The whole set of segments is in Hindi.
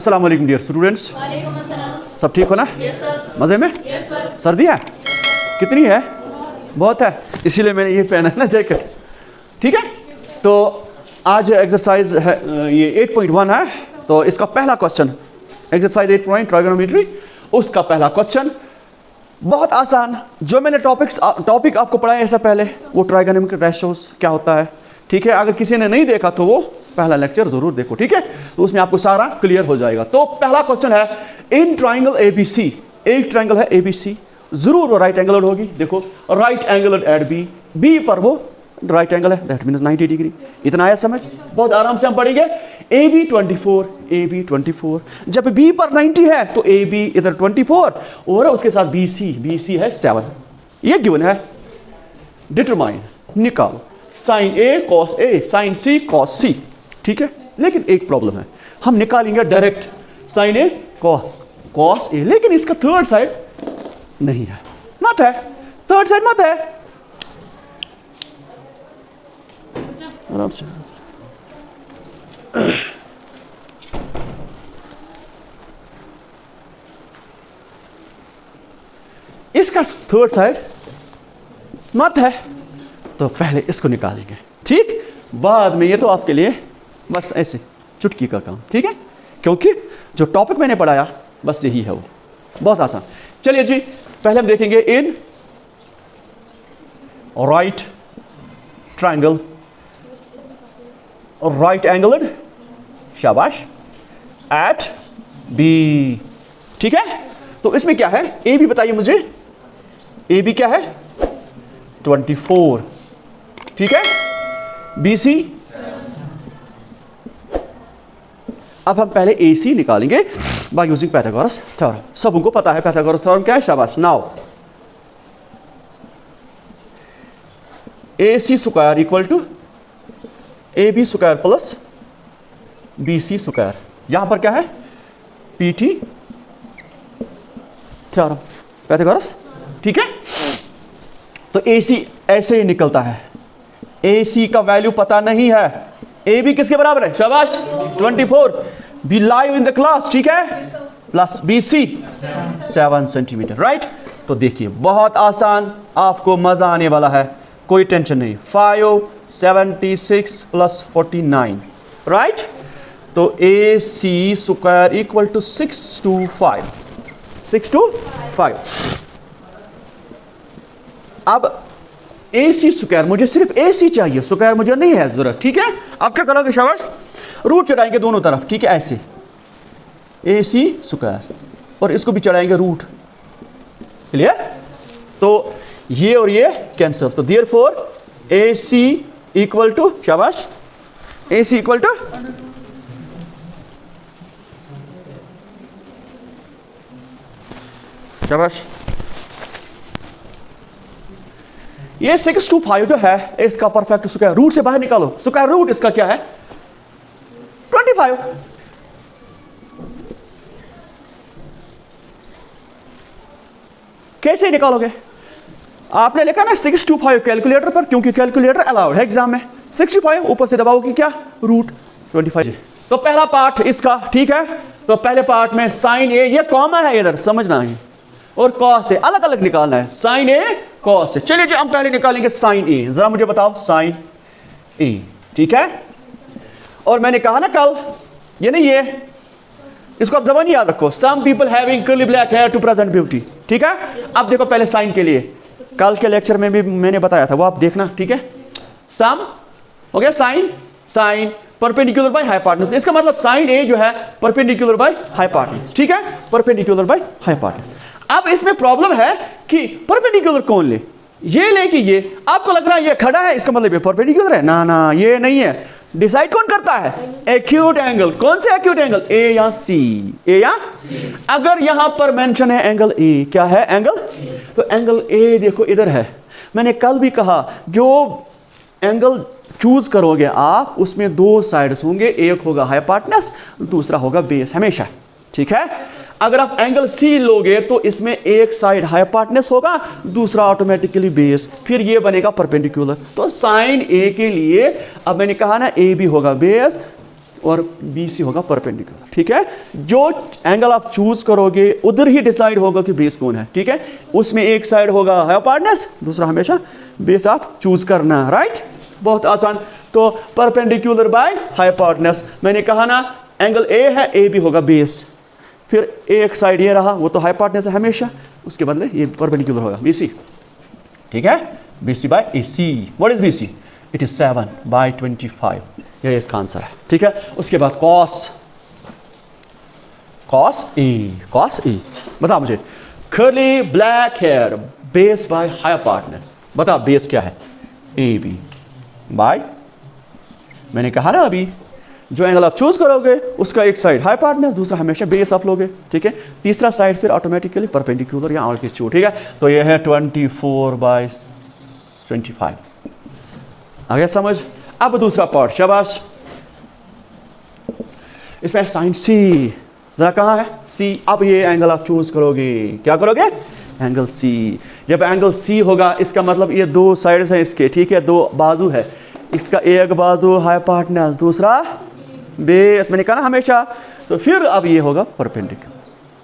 अस्सलाम वालेकुम डियर स्टूडेंट्स। सब ठीक हो ना? मज़े में? सर्दी है? कितनी है? बहुत है, इसीलिए मैंने ये पहना है ना जैकेट। ठीक है, तो आज एक्सरसाइज है ये 8.1 है। तो इसका पहला क्वेश्चन एक्सरसाइज 8 ट्राइगोनोमेट्री, उसका पहला क्वेश्चन बहुत आसान। जो मैंने टॉपिक आपको पढ़ाया इससे पहले, वो ट्राइगोनोमेट्रिक रेशियोज क्या होता है। ठीक है, अगर किसी ने नहीं देखा तो वो पहला लेक्चर जरूर देखो। ठीक है, तो उसमें आपको सारा क्लियर हो जाएगा। तो पहला क्वेश्चन है, इन ट्राइंगल एबीसी, एक ट्राइंगल है एबीसी, जरूर वो राइट एंगल होगी। देखो right angle at B, B पर वो राइट एंगल है, दैट मीन्स 90 डिग्री। इतना आया समझ? बहुत आराम से हम पढ़ेंगे। ए बी 24, जब बी पर 90 है तो ए बी इधर 24 और उसके साथ बी सी है 7। ये गिवन है। डिटरमाइन, निकालो sign A cos A, sign C cos सी। ठीक है, लेकिन एक प्रॉब्लम है, हम निकालेंगे direct sine A cos A, लेकिन इसका थर्ड साइड नहीं है, मत है, थर्ड साइड मत है। आराम से इसका थर्ड साइड मत है, तो पहले इसको निकालेंगे। ठीक, बाद में ये तो आपके लिए बस ऐसे चुटकी का काम। ठीक है, क्योंकि जो टॉपिक मैंने पढ़ाया बस यही है, वो बहुत आसान। चलिए जी, पहले हम देखेंगे in right triangle, right angled, शाबाश, एट बी। ठीक है, तो इसमें क्या है, ए बी बताइए मुझे, ए बी क्या है 24। ठीक है, बी सी, अब हम पहले ए सी निकालेंगे बाय यूजिंग पाइथागोरस थ्योरम। सबको पता है पाइथागोरस थ्योरम क्या है, शाबाश। Now A C square equal to A B square plus B C square, यहां पर क्या है पी टी थ्योरम, पाइथागोरस। ठीक है, तो ए सी ऐसे ही निकलता है। ए सी का वैल्यू पता नहीं है, ए बी किसके बराबर है, शाबाश 24, be live in the class. ठीक है, plus B C 7 centimetre, right. तो देखिए बहुत आसान, आपको मजा आने वाला है, कोई टेंशन नहीं। 576 प्लस 49, राइट। तो ए सी स्क्वायर इक्वल टू 625, 625। अब ए सी स्क्वायर, मुझे सिर्फ ए सी चाहिए, स्क्वायर मुझे नहीं है जरूरत। ठीक है, आप क्या करोगे, शाबाश, रूट चढ़ाएंगे दोनों तरफ। ठीक है, ऐसे ए सी स्क्वायर, और इसको भी चढ़ाएंगे रूट। क्लियर? तो ये और ये कैंसिल, तो therefore A C equal to, शाबाश, ए सी इक्वल टू शाबाश, ये 625 जो है इसका परफेक्ट स्क्वायर, रूट से बाहर निकालो, स्क्वायर रूट इसका क्या है 25। कैसे निकालोगे? आपने लिखा ना 625 कैलकुलेटर पर, क्योंकि कैलकुलेटर अलाउड है एग्जाम में। 65 ऊपर से दबाओगे क्या, रूट 25। तो पहला पार्ट इसका, ठीक है। तो पहले पार्ट में साइन ए, ये कॉमन है इधर, समझना है, और कॉस से अलग अलग निकालना है, साइन ए कॉस से। चलिए जी, हम पहले निकालेंगे साइन ए। जरा मुझे बताओ साइन ए, ठीक है। और मैंने कहा ना कल, ये नहीं, ये इसको आप जबान याद रखो, some people having curly black hair to present beauty. ठीक है, अब देखो पहले साइन के लिए, कल के लेक्चर में भी मैंने बताया था, वो आप देखना। ठीक है, सम हो गया, sine, sine perpendicular by hypotenuse, इसका मतलब साइन ए जो है परपेंडिकुलर बाय हाइपोटेनस। ठीक है, परपेंडिकुलर बाय हाइपोटेनस। अब इसमें प्रॉब्लम है कि परपेंडिकुलर कौन ले, ये ले कि ये। आपको लग रहा है ये खड़ा है, इसका मतलब ये परपेंडिकुलर है, ना ना ये नहीं है। डिसाइड कौन करता है, एक्यूट एंगल। कौन से एक्यूट एंगल, ए या सी, ए या सी। अगर यहां पर मेंशन है एंगल ए, क्या है एंगल, तो एंगल ए देखो इधर है। मैंने कल भी कहा, जो एंगल चूज करोगे आप, उसमें दो साइड्स होंगे, एक होगा हाइपोटेनस, दूसरा होगा बेस, हमेशा। ठीक है, अगर आप एंगल सी लोगे तो इसमें एक साइड हाइपोटेनस होगा, दूसरा ऑटोमेटिकली बेस, फिर ये बनेगा परपेंडिकुलर। तो साइन ए के लिए अब मैंने कहा ना, ए बी होगा बेस, और BC होगा परपेंडिकुलर, ठीक है। जो एंगल आप चूज करोगे उधर ही डिसाइड होगा कि बेस कौन है, ठीक है। उसमें एक साइड होगा हाइपोटेन्यूज, दूसरा हमेशा बेस आप चूज करना है, राइट। बहुत आसान। तो परपेंडिकुलर बाय हाइपोटेन्यूज, मैंने कहा ना एंगल A है, AB होगा बेस, फिर एक साइड ये रहा, वो तो हाइपोटेन्यूज है हमेशा, उसके बदले ये परपेंडिकुलर होगा BC, ठीक है। BC by AC, what is BC? It is 7/25, ये इसका आंसर है, ठीक है। उसके बाद cos A, बता मुझे, curly black hair, base by hypotenuse, बता बेस क्या है? AB बाय, मैंने कहा ना अभी जो एंगल आप चूज करोगे उसका एक साइड हाइपोटेन्यूज, दूसरा हमेशा बेस आप लोगे, ठीक है। तीसरा साइड फिर ऑटोमेटिकली परपेंडिकुलर या ऑल्टीट्यूड, ठीक है। तो ये है 24/25, आ गया समझ। अब दूसरा पार्ट, शाबाश। इसमें साइन C, जरा कहाँ है C? अब ये एंगल आप चूज करोगे, क्या करोगे? Angle C। जब एंगल C होगा इसका मतलब ये दो साइड्स हैं इसके, ठीक है, दो बाजू है, इसका एक बाजू हाइपोटेन्यूज, दूसरा बेस, मैंने कहा ना हमेशा। तो फिर अब ये होगा परपेंडिकुलर,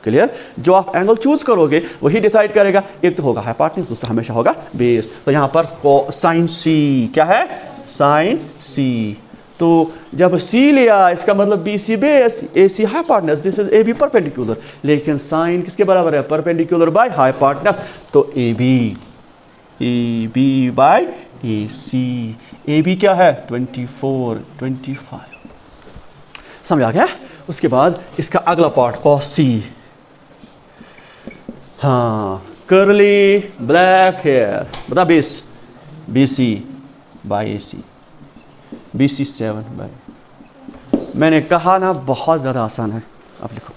क्लियर। जो आप एंगल चूज करोगे वही डिसाइड करेगा, एक तो होगा हाइपोटेन्यूज, दूसरा हमेशा होगा बेस। तो यहाँ पर साइन C क्या है? Sine C। तो जब C लिया इसका मतलब BC base, AC hypotenuse, this is AB perpendicular, लेकिन साइन किसके बराबर है? परपेंडिकुलर बाय हाइपोटेन्यूज, तो AB बाय AC। AB क्या है? 24/25, समझ आ गया। उसके बाद इसका अगला पार्ट cos C, हाँ, कर्ली ब्लैक हेयर, बता base BC by AC, BC 7 by, मैंने कहा ना बहुत ज़्यादा आसान है, आप लिखो